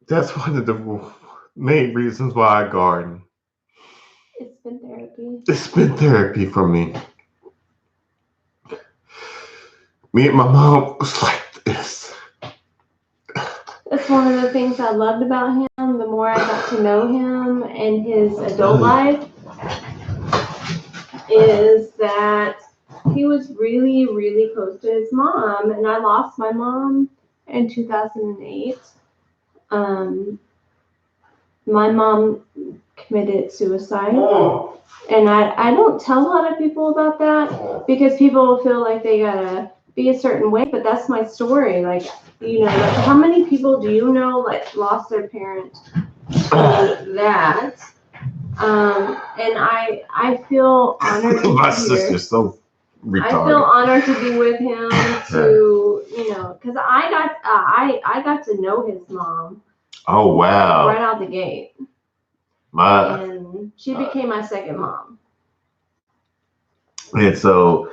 Speaker 1: that's one of the main reasons why I garden.
Speaker 4: It's been therapy.
Speaker 1: It's been therapy for me. Me and my mom was like this.
Speaker 4: That's one of the things I loved about him. The more I got to know him and his adult life, is that he was really, really close to his mom. And I lost my mom in 2008. My mom committed suicide. And I don't tell a lot of people about that because people feel like they gotta be a certain way, but that's my story. Like, you know, like how many people do you know like lost their parent to that? And I feel honored to
Speaker 1: My
Speaker 4: be
Speaker 1: sister's
Speaker 4: here.
Speaker 1: so retarded.
Speaker 4: I feel honored to be with him to, you know, because I got to know his mom.
Speaker 1: Oh wow!
Speaker 4: Right out the gate. And she became my second mom.
Speaker 1: And so,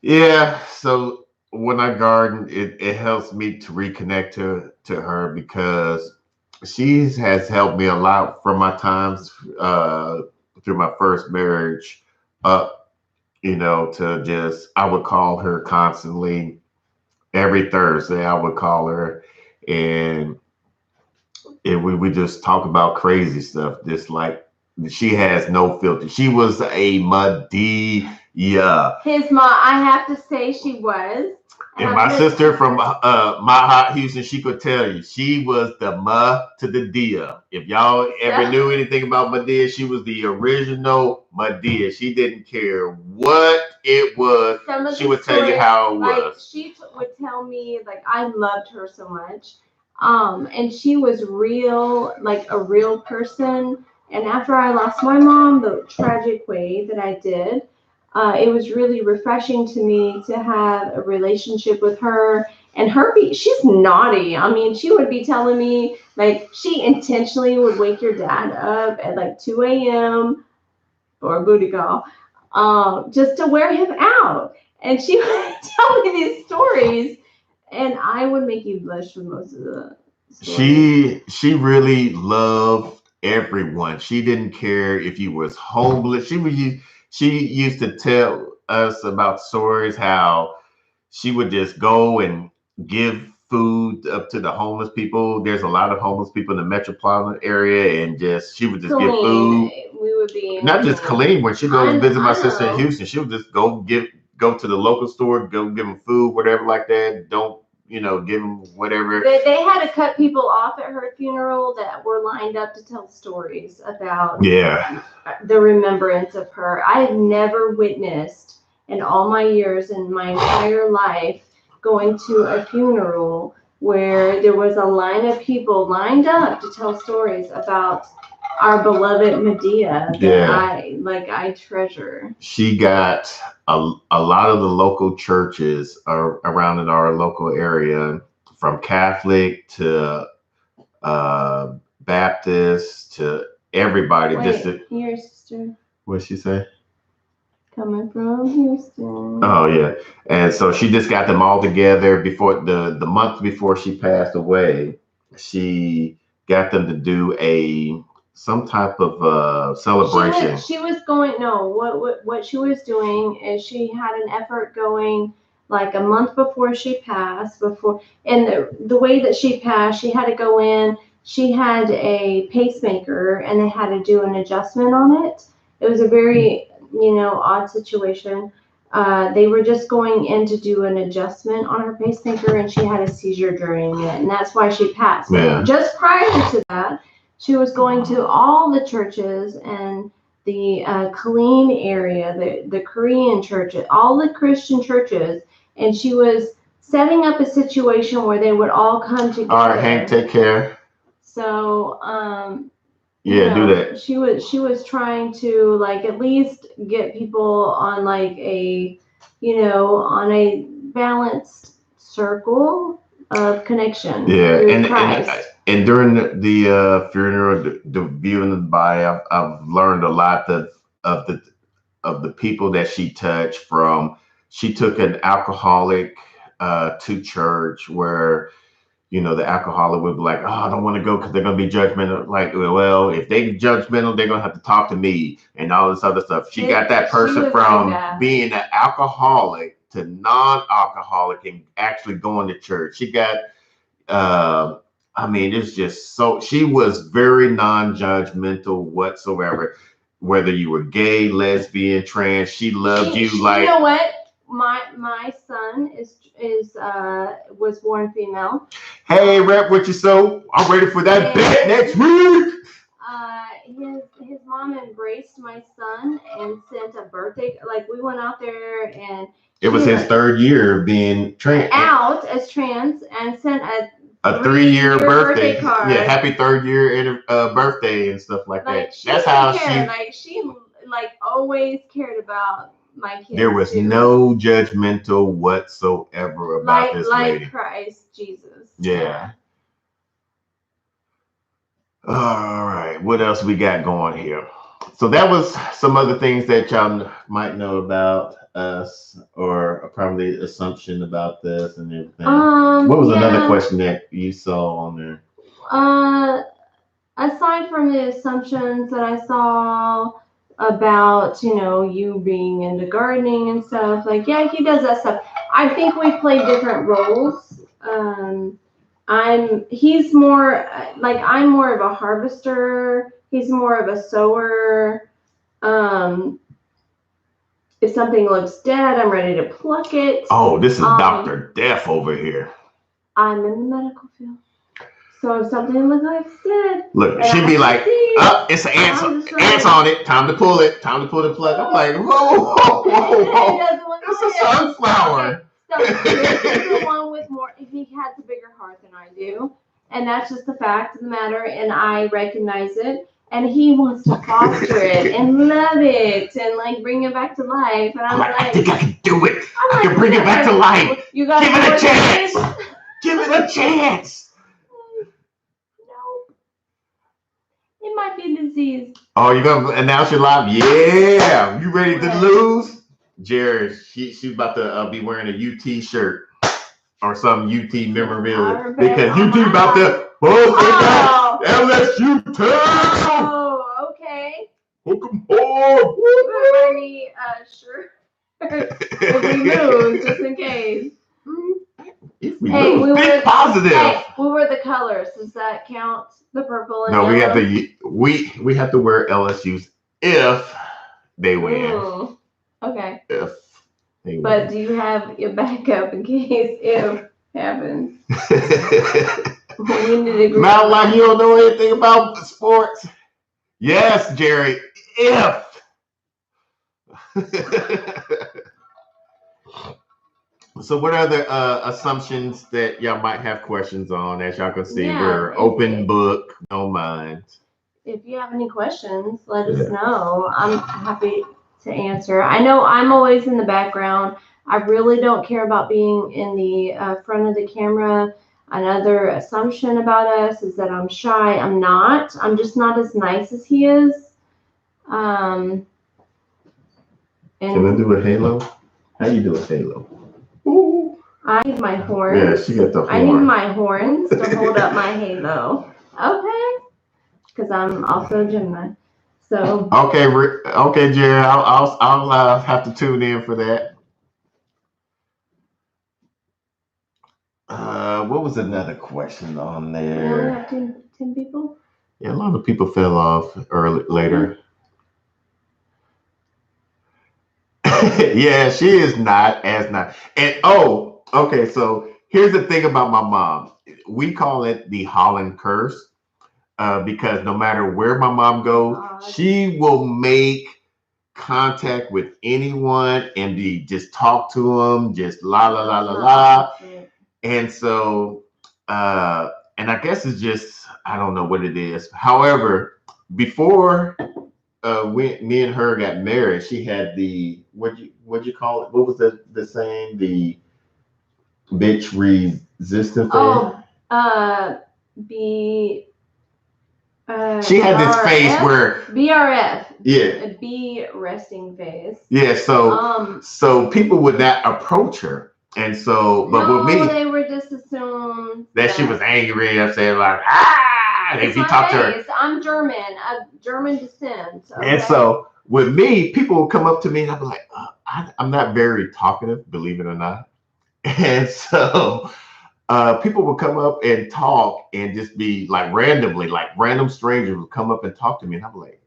Speaker 1: yeah, so when I garden, it helps me to reconnect to her because she has helped me a lot from my times through my first marriage up, you know, to just, I would call her constantly. Every Thursday, I would call her and we just talk about crazy stuff. Just like she has no filter. She was a Medea.
Speaker 4: His mom, I have to say, she was.
Speaker 1: And my sister from my hot Houston, she could tell you she was the Ma to the Dia. If y'all ever knew anything about Medea, she was the original Medea. She didn't care what it was. She would tell you how it was.
Speaker 4: Like, she would tell me, like, I loved her so much. And she was real, like a real person. And after I lost my mom, the tragic way that I did, it was really refreshing to me to have a relationship with her. And she's naughty. I mean, she would be telling me, like, she intentionally would wake your dad up at like 2 a.m. or a booty call, just to wear him out. And she would tell me these stories, and I would make you blush with most of the stories.
Speaker 1: She really loved everyone. She didn't care if you was homeless. She used to tell us about stories how she would just go and give food up to the homeless people. There's a lot of homeless people in the metropolitan area, and she would just give food.
Speaker 4: We would be
Speaker 1: not just Colleen. When she goes visit my sister in Houston, she would just go to the local store, go give them food, whatever like that. Don't give them whatever.
Speaker 4: They had to cut people off at her funeral that were lined up to tell stories about the remembrance of her. I have never witnessed in all my years in my entire life going to a funeral where there was a line of people lined up to tell stories about our beloved Medea that I treasure.
Speaker 1: She got a lot of the local churches around in our local area, from Catholic to Baptist to everybody.
Speaker 4: Your sister.
Speaker 1: What'd she say?
Speaker 4: Coming from Houston.
Speaker 1: Oh yeah, and so she just got them all together before the month before she passed away. She got them to do some type of celebration.
Speaker 4: She was going. No, what she was doing is she had an effort going like a month before she passed. And the way that she passed, she had to go in. She had a pacemaker, and they had to do an adjustment on it. It was a very odd situation. they were just going in to do an adjustment on her pacemaker, and she had a seizure during it, and that's why she passed.
Speaker 1: Yeah.
Speaker 4: Just prior to that, she was going to all the churches and the Colleen area, the Korean churches, all the Christian churches, and she was setting up a situation where they would all come together.
Speaker 1: All right, Hank, take care.
Speaker 4: So,
Speaker 1: Yeah, do that.
Speaker 4: She was trying to like at least get people on like a, on a balanced circle of connection.
Speaker 1: Yeah,
Speaker 4: through
Speaker 1: and
Speaker 4: Christ.
Speaker 1: and during the funeral, the viewing of the body, I've learned a lot of the people that she touched. From she took an alcoholic to church where the alcoholic would be like, oh, I don't want to go because they're going to be judgmental. Like, well, if they judgmental, they're going to have to talk to me and all this other stuff. She got that person from being an alcoholic to non-alcoholic and actually going to church. She got, it's just so, she was very non-judgmental whatsoever. Whether you were gay, lesbian, trans, she loved you like.
Speaker 4: You know what? My son was born female.
Speaker 1: Hey, rep what you so? I'm ready for that bet next week.
Speaker 4: His mom embraced my son and sent a birthday. Like we went out there and
Speaker 1: it was his 3rd year being
Speaker 4: out as trans and sent a
Speaker 1: 3-year birthday
Speaker 4: card.
Speaker 1: Yeah, happy 3rd year birthday and stuff like that.
Speaker 4: That's how she always cared about my kids.
Speaker 1: There was no judgmental whatsoever about this lady.
Speaker 4: Like Christ Jesus.
Speaker 1: Yeah. All right. What else we got going here? So that was some other things that y'all might know about us, or probably assumption about this and everything. What was another question that you saw on there?
Speaker 4: Aside from the assumptions that I saw about, you being into gardening and stuff, like, yeah, he does that stuff. I think we play different roles. He's more like, I'm more of a harvester. He's more of a sower. If something looks dead, I'm ready to pluck it.
Speaker 1: Oh, this is Dr. Death over here.
Speaker 4: I'm in the medical field. So if something looks like it's dead.
Speaker 1: Look, she'd be like, it's an ants on it. Time to pull it. Time to pull the plug. I'm like, whoa. It's a sunflower.
Speaker 4: So this is the one with more, he has a bigger heart than I do. And that's just the fact of the matter. And I recognize it. And he wants to foster it and love it and like bring it back to life. And I'm like,
Speaker 1: I think I can do it. I can bring it back to life.
Speaker 4: You got
Speaker 1: Give it a chance. Give it a chance.
Speaker 4: No. It might be a disease.
Speaker 1: Oh, you're going to announce your live? Yeah. You ready to lose? Jared, she's about to be wearing a UT shirt or some UT memorabilia. Because UT about to LSU town.
Speaker 4: Oh, okay.
Speaker 1: Welcome aboard.
Speaker 4: Wear any shirt if we lose, just in case.
Speaker 1: If we lose, think positive.
Speaker 4: Hey, we wear the colors. Does that count? The purple and
Speaker 1: no,
Speaker 4: yellow?
Speaker 1: we have to wear LSU's if they win.
Speaker 4: Ooh, okay.
Speaker 1: If they win.
Speaker 4: But do you have your backup in case if happens? We need to agree.
Speaker 1: Not like you don't know anything about sports. Yes, Jerry. If. So what are the assumptions that y'all might have questions on? As y'all can see, we're open book, no mind.
Speaker 4: If you have any questions, let us know. I'm happy to answer. I know I'm always in the background. I really don't care about being in the front of the camera. Another assumption about us is that I'm shy. I'm not. I'm just not as nice as he is. And
Speaker 1: can I do a halo? How you do a halo? Ooh.
Speaker 4: I need my horns.
Speaker 1: Yeah, she got the horn.
Speaker 4: I need my horns to hold up my halo. Okay. Because I'm also a Gemini. So.
Speaker 1: Okay, Jerry. I'll have to tune in for that. What was another question on there?
Speaker 4: We only have 10 people?
Speaker 1: Yeah, a lot of people fell off later. Yeah, she is not as nice. And oh, okay. So here's the thing about my mom. We call it the Holland curse because no matter where my mom goes,
Speaker 4: God.
Speaker 1: she will make contact with anyone and be just talk to them, just la la la la la. And so, and I guess it's just I don't know what it is. However, before me and her got married, she had the what you call it? What was the saying? The bitch resistant thing.
Speaker 4: Oh, B.
Speaker 1: She had this face
Speaker 4: BRF?
Speaker 1: where
Speaker 4: BRF.
Speaker 1: yeah,
Speaker 4: A B resting face.
Speaker 1: yeah. So people would not approach her, and so but
Speaker 4: No,
Speaker 1: with me,
Speaker 4: they were just assumed
Speaker 1: that she was angry and saying like ah.
Speaker 4: It's
Speaker 1: If you
Speaker 4: my
Speaker 1: talk to her,
Speaker 4: face. I'm German, of German descent. Okay?
Speaker 1: and so with me, people would come up to me and I'd be like, I'm not very talkative, believe it or not, and so. People would come up and talk and just be like randomly, like random strangers would come up and talk to me, and I'm like,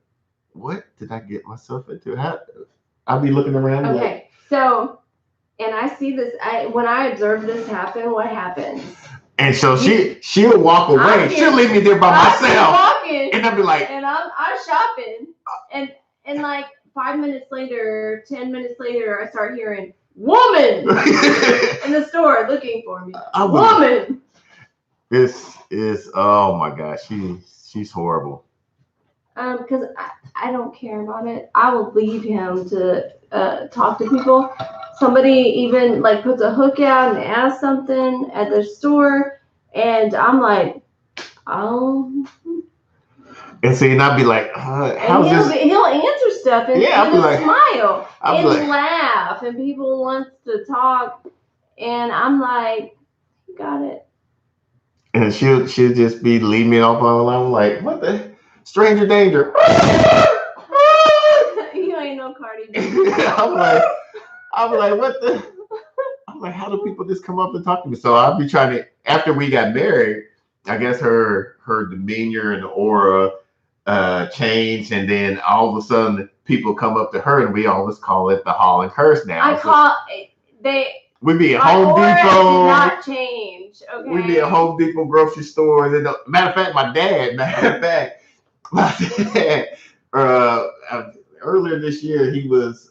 Speaker 1: "What did I get myself into?" I'd be looking around.
Speaker 4: Okay,
Speaker 1: like,
Speaker 4: so and I see this. When I observe this happen, what happens?
Speaker 1: and so she'll walk away. She'll leave me there by myself,
Speaker 4: walking,
Speaker 1: and I'd be like,
Speaker 4: and I'm shopping, and like 5 minutes later, 10 minutes later, I start hearing woman in the store looking for me. Woman.
Speaker 1: This is oh my gosh, she's horrible.
Speaker 4: Because I don't care about it. I will leave him to talk to people. Somebody even like puts a hook out and asks something at the store, and I'm like, oh.
Speaker 1: And see, and I'd be like, how's this?
Speaker 4: He'll answer stuff and
Speaker 1: Yeah,
Speaker 4: he'll
Speaker 1: like,
Speaker 4: smile and
Speaker 1: like,
Speaker 4: laugh, and people want to talk, and I'm like, you got it.
Speaker 1: And she'll just be leaving me off on the line. I'm like, what the stranger danger?
Speaker 4: You ain't no Cardi B.
Speaker 1: I'm like, what the? I'm like, how do people just come up and talk to me? So I'll be trying to. After we got married, I guess her demeanor and aura changed, and then all of a sudden people come up to her, and we always call it the Holland curse now. We'd be at Home Depot.
Speaker 4: Did not change. Okay.
Speaker 1: We'd be at Home Depot grocery store. Matter of fact, my dad. Earlier this year, we was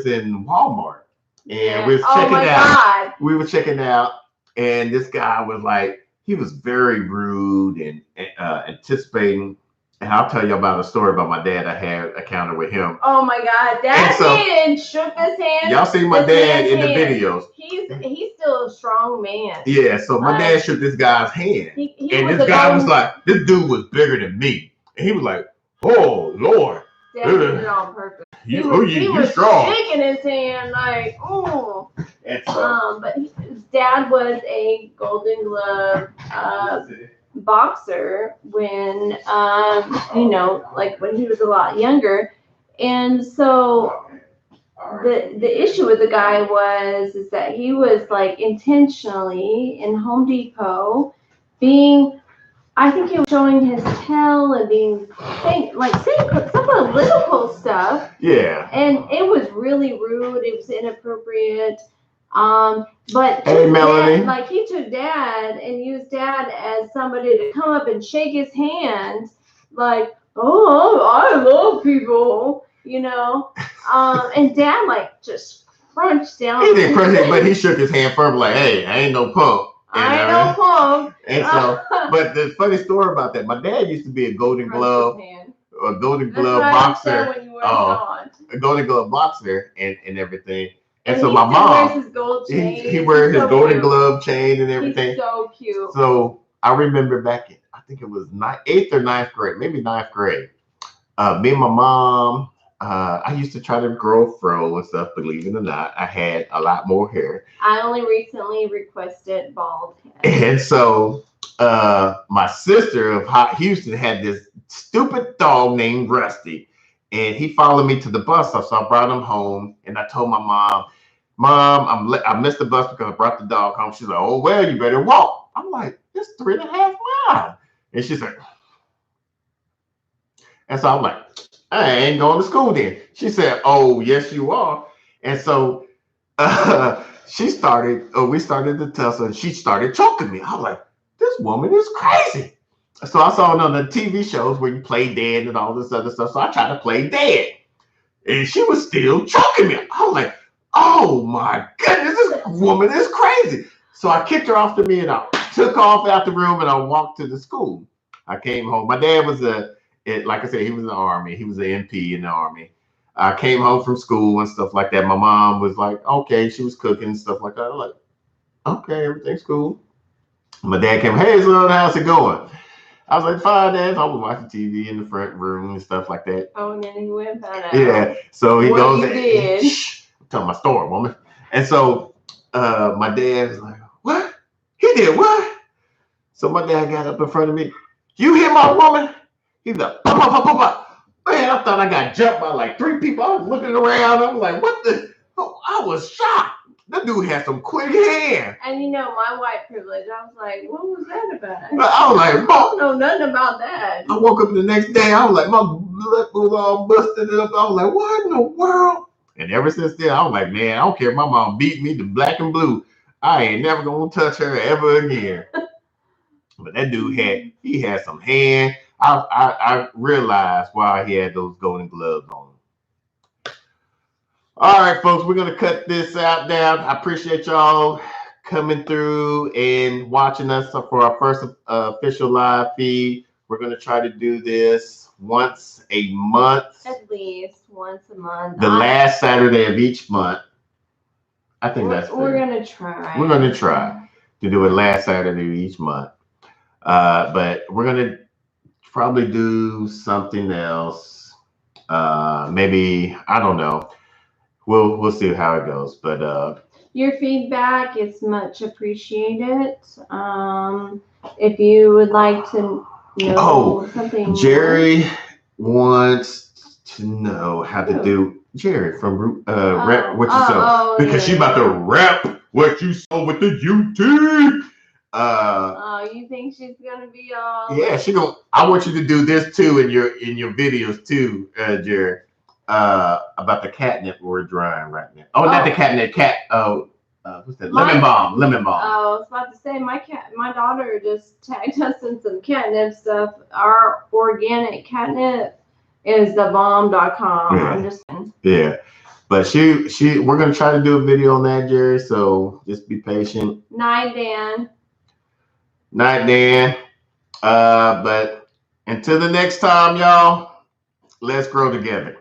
Speaker 1: in Walmart, and we was checking out. God. We were checking out, and this guy was like, he was very rude and anticipating. And I'll tell you about a story about my dad. I had a encounter with him.
Speaker 4: Oh my God, Dad came and shook his hand.
Speaker 1: Y'all see my dad in the videos.
Speaker 4: He's still a strong man.
Speaker 1: Yeah, so my dad shook this guy's hand, and this guy was like, this dude was bigger than me, and he was like, oh Lord.
Speaker 4: Dad did it on purpose. He was strong. Shaking his hand like, oh. But his dad was a Golden Glove boxer when like when he was a lot younger, and so the issue with the guy is that he was like intentionally in Home Depot being, I think he was showing his tail and saying some political stuff.
Speaker 1: Yeah.
Speaker 4: And it was really rude. It was inappropriate. But
Speaker 1: hey, Melanie.
Speaker 4: Dad, he took Dad and used Dad as somebody to come up and shake his hand, like, oh, I love people, and Dad just crunched down.
Speaker 1: He didn't crunch it, but he shook his hand firm, like, hey, I ain't no punk.
Speaker 4: I ain't no punk.
Speaker 1: And so, but the funny story about that, my dad used to be a Golden Glove boxer. A Golden Glove boxer and everything. And so my mom,
Speaker 4: wears his gold chain.
Speaker 1: He wears his Golden Glove chain and everything.
Speaker 4: He's so cute.
Speaker 1: So I remember back in, I think it was 8th or 9th grade, maybe 9th grade. Me and my mom, I used to try to grow a fro and stuff. Believe it or not, I had a lot more hair.
Speaker 4: I only recently requested bald head.
Speaker 1: And so my sister of Hot Houston had this stupid dog named Rusty. And he followed me to the bus stop, so I brought him home. And I told my mom, I missed the bus because I brought the dog home. She's like, oh, well, you better walk. I'm like, it's 3.5 miles. And she's like, and so I'm like, I ain't going to school then. She said, oh, yes, you are. And so we started to tussle, and she started choking me. I was like, this woman is crazy. So I saw it on the TV shows where you play dead and all this other stuff. So I tried to play dead. And she was still choking me. I was like, oh my goodness, this woman is crazy. So I kicked her off to me and I took off out the room and I walked to the school. I came home. My dad was like I said, he was in the Army. He was an MP in the Army. I came home from school and stuff like that. My mom was like, okay, she was cooking and stuff like that. I'm like, okay, everything's cool. My dad came, hey, son, how's it going? I was like, fine, Dad. I was watching TV in the front room and stuff like that.
Speaker 4: Oh, and then he went and found out.
Speaker 1: Yeah. So he
Speaker 4: what
Speaker 1: goes,
Speaker 4: you did.
Speaker 1: shh, I'm telling my story, woman. And so my dad was like, what? He did what? So my dad got up in front of me. You hear my woman? He's like, pop, pop, pop, pop, pop. Man, I thought I got jumped by like 3 people. I was looking around. I was like, what the? Oh, I was shocked. That dude had some quick hands.
Speaker 4: And you know, my white privilege, I was like, what was that about?
Speaker 1: I was like,
Speaker 4: I don't know nothing about that.
Speaker 1: I woke up the next day. I was like, my blood was all busted up. I was like, what in the world? And ever since then, I was like, man, I don't care if my mom beat me to black and blue. I ain't never going to touch her ever again. But that dude had some hand. I realized why he had those golden gloves on. All right, folks, we're going to cut this out now. I appreciate y'all coming through and watching us for our first official live feed. We're going to try to do this once a month.
Speaker 4: At least once a month.
Speaker 1: The last Saturday of each month. I think
Speaker 4: we're going to try.
Speaker 1: We're going to try to do it last Saturday of each month. But we're going to probably do something else. Maybe, I don't know. We'll see how it goes. But
Speaker 4: your feedback is much appreciated. If you would like to know something.
Speaker 1: Jerry wants to know how to do Jerry from rep what you saw because she about to rep what you saw with the YouTube.
Speaker 4: You think she's gonna be all?
Speaker 1: Yeah, she gonna. I want you to do this too in your videos too, Jerry. About the catnip we're drying right now. Oh, not the catnip. What's that? Lemon balm. Lemon balm.
Speaker 4: Oh, I was about to say my daughter just tagged us in some catnip stuff. Our organic catnip is thebomb.com.
Speaker 1: Yeah.
Speaker 4: I'm just saying.
Speaker 1: Yeah. But we're gonna try to do a video on that, Jerry. So just be patient.
Speaker 4: Night, Dan.
Speaker 1: Night, Dan. But until the next time, y'all, let's grow together.